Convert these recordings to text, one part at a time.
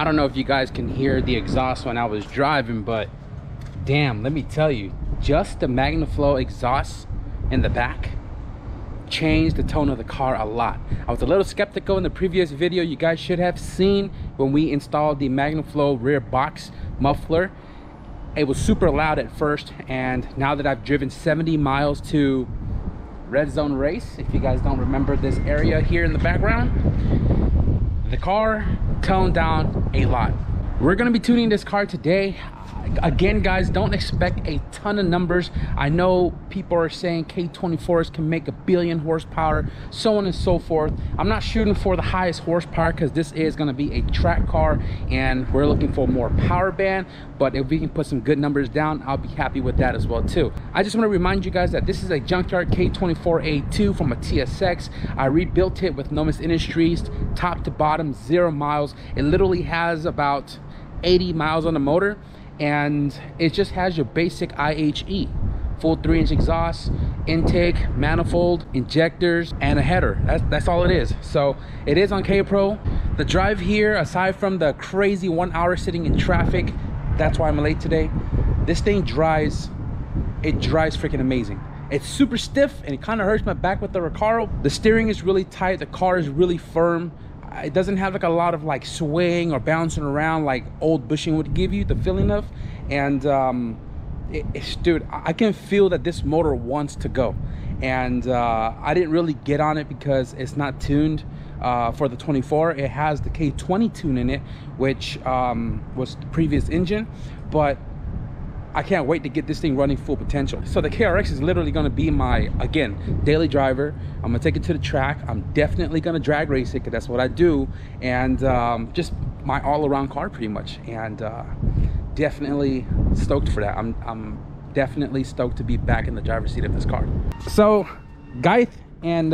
I don't know if you guys can hear the exhaust when I was driving, but damn, let me tell you, just the MagnaFlow exhaust in the back changed the tone of the car a lot. I was a little skeptical in the previous video you guys should have seen when we installed the MagnaFlow rear box muffler. It was super loud at first, and now that I've driven 70 miles to REDZONERACE, if you guys don't remember this area here in the background, the car toned down a lot. We're going to be tuning this car today. Again, guys, don't expect a ton of numbers. I know people are saying K24s can make 1 billion horsepower, so on and so forth. I'm not shooting for the highest horsepower because this is going to be a track car and we're looking for more power band, but if we can put some good numbers down, I'll be happy with that as well too. I just want to remind you guys that this is a Junkyard K24a2 from a TSX. I rebuilt it with Nomis Industries, top to bottom, 0 miles. It literally has about 80 miles on the motor, and it just has your basic IHE, full 3-inch exhaust, intake, manifold, injectors, and a header. That's all it is. So it is on K-Pro. The drive here, aside from the crazy 1 hour sitting in traffic, that's why I'm late today, this thing drives freaking amazing. It's super stiff and it kind of hurts my back with the Recaro. The steering is really tight, the car is really firm. It doesn't have like a lot of like swaying or bouncing around like old bushing would give you the feeling of. And dude, I can feel that this motor wants to go. And I didn't really get on it because it's not tuned for the 24. It has the K20 tune in it, which was the previous engine, but I can't wait to get this thing running full potential. So the KRX is literally going to be my, again, daily driver. I'm going to take it to the track. I'm definitely going to drag race it because that's what I do. And just my all-around car pretty much. And definitely stoked for that. I'm definitely stoked to be back in the driver's seat of this car. So Geith and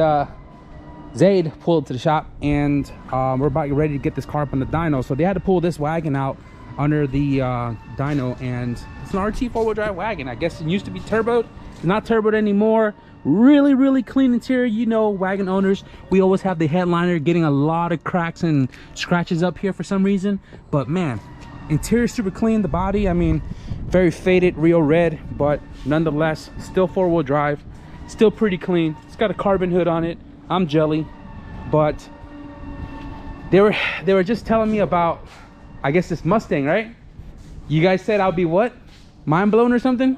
Zaid pulled to the shop, and we're about ready to get this car up on the dyno. So they had to pull this wagon out under the dyno, and it's an RT 4-wheel drive wagon. I guess it used to be turboed. It's not turboed anymore. Really clean interior. You know, wagon owners, we always have the headliner getting a lot of cracks and scratches up here for some reason, but man, interior super clean. The body, I mean, very faded Rio red, but nonetheless still 4-wheel drive, still pretty clean. It's got a carbon hood on it. I'm jelly, but they were just telling me about, I guess, this Mustang, right? You guys said I'll be what? Mind blown or something?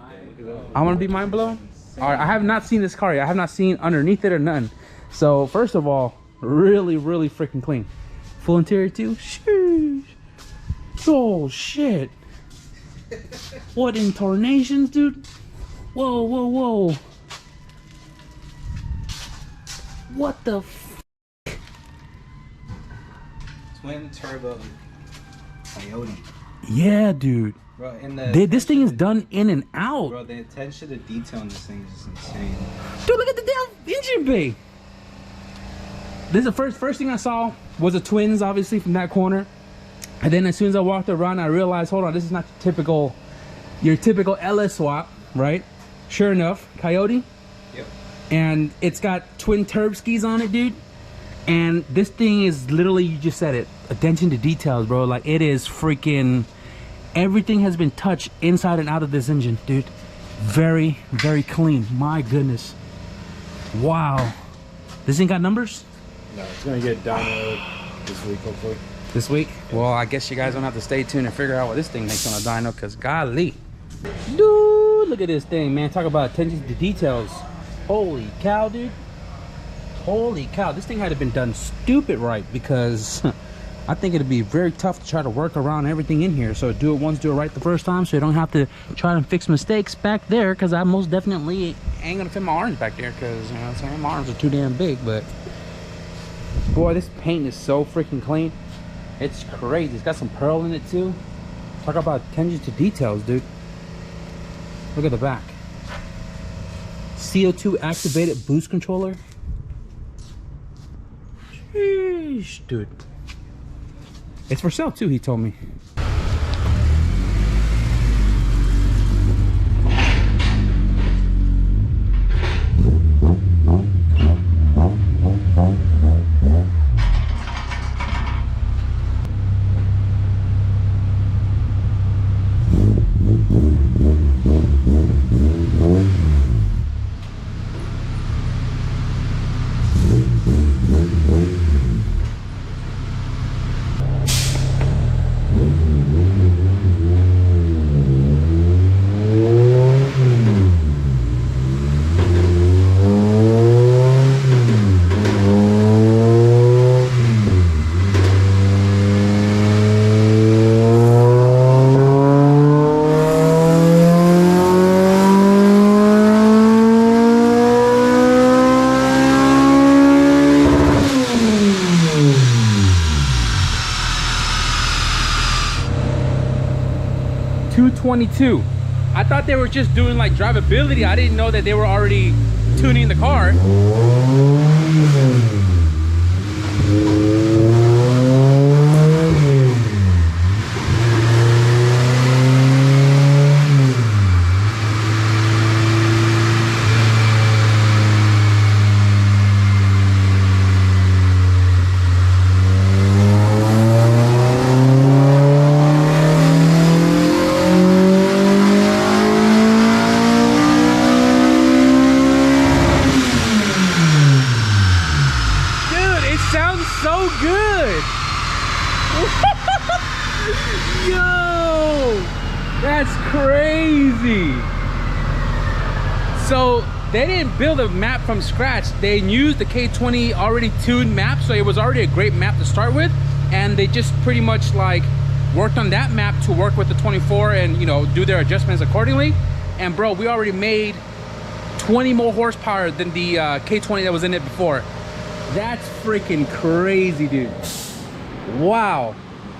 I want to be mind blown? All right, I have not seen this car yet. I have not seen underneath it or nothing. So first of all, really freaking clean. Full interior too? Sheesh. Oh shit. What in tarnations, dude? Whoa. What the f? Twin turbo Coyote. Yeah, dude. Bro, this thing is done in and out. Bro, the attention to detail in this thing is just insane. Dude, look at the damn engine bay. This is the first thing I saw was the twins, obviously, from that corner. And then as soon as I walked around, I realized, hold on, this is not your typical LS swap, right? Sure enough, Coyote. Yep. And it's got twin turb skis on it, dude. And this thing is literally, you just said it, attention to details, bro. Like, it is freaking, everything has been touched inside and out of this engine, dude. Very clean. My goodness. Wow. This ain't got numbers? No, it's gonna get dynoed this week, hopefully. This week? Well, I guess you guys don't have to stay tuned and figure out what this thing makes on a dyno, because golly. Dude, look at this thing, man. Talk about attention to details. Holy cow, dude. Holy cow, this thing had to been done stupid right, because I think it'd be very tough to try to work around everything in here. So do it once, do it right the first time, so you don't have to try to fix mistakes back there, because I most definitely ain't gonna fit my arms back there, because, you know what I'm saying, my arms are too damn big. But boy, this paint is so freaking clean. It's crazy. It's got some pearl in it too. Talk about attention to details, dude. Look at the back. CO2 activated boost controller. Sheesh, dude. It's for sale too, he told me. K22. I thought they were just doing like drivability. I didn't know that they were already tuning the car. That's crazy. So they didn't build a map from scratch. They used the K20 already tuned map, so it was already a great map to start with, and they just pretty much like worked on that map to work with the 24 and, you know, do their adjustments accordingly. And bro, we already made 20 more horsepower than the K20 that was in it before. That's freaking crazy, dude. Wow.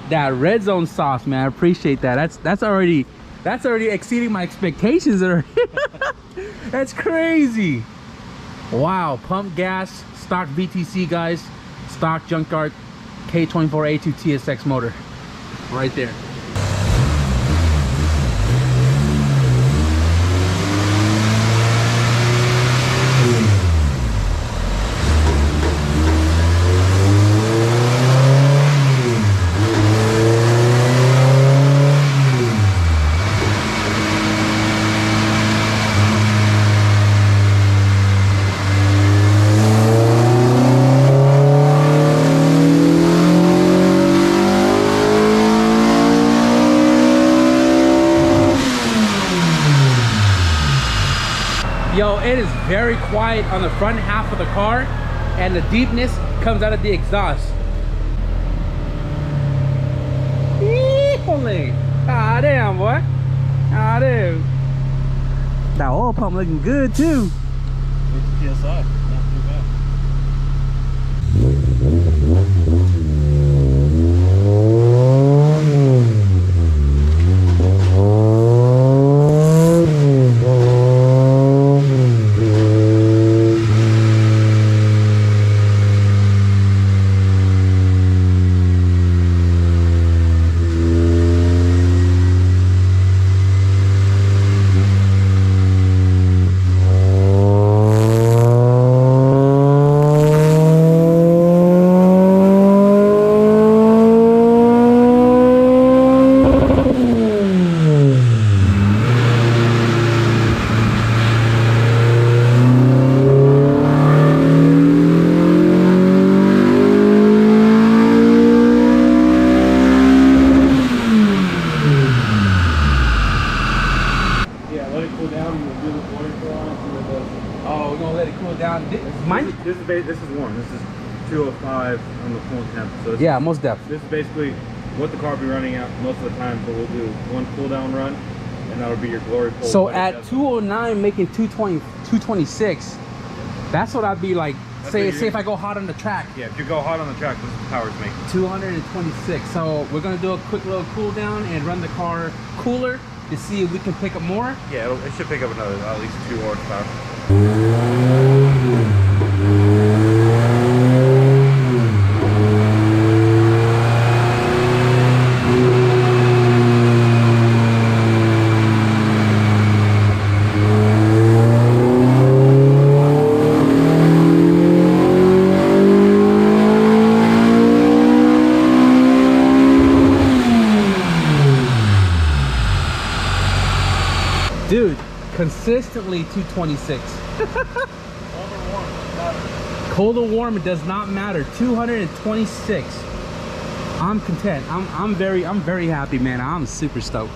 That red zone sauce, man, I appreciate that. That's already exceeding my expectations already. That's crazy. Wow. Pump gas, stock VTC, guys, stock Junkyard K24a2 TSX motor right there. Yo, it is very quiet on the front half of the car, and the deepness comes out of the exhaust. Holy, ah damn, boy, ah damn. That oil pump looking good too. PSI, not too bad. This is warm. This is 205 on the full temp. So yeah, most definitely. This is basically what the car will be running at most of the time, but we'll do one cool down run, and that'll be your glory pull. So at 209 making 220, 226, that's what I'd be like. Say if I go hot on the track. Yeah, if you go hot on the track, this is the power it's making. 226. So we're gonna do a quick little cool down and run the car cooler to see if we can pick up more. Yeah, it should pick up another at least 2 horsepower. Dude, consistently 226. Cold or warm, it does not matter. 226. I'm content. I'm very happy, man. I'm super stoked.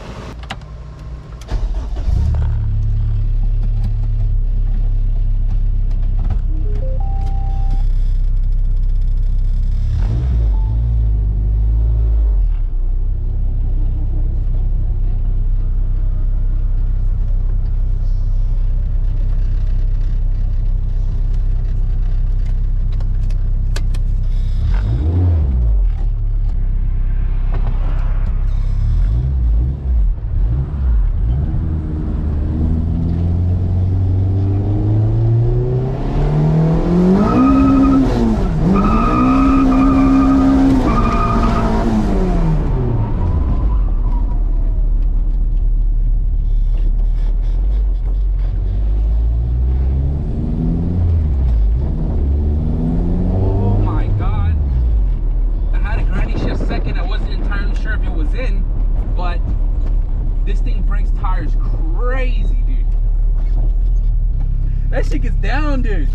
down, dude.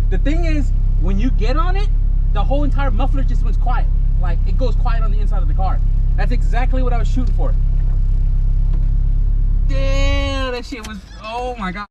The thing is, when you get on it, the whole entire muffler just went quiet. Like, it goes quiet on the inside of the car. That's exactly what I was shooting for. Damn, that shit was, oh my God.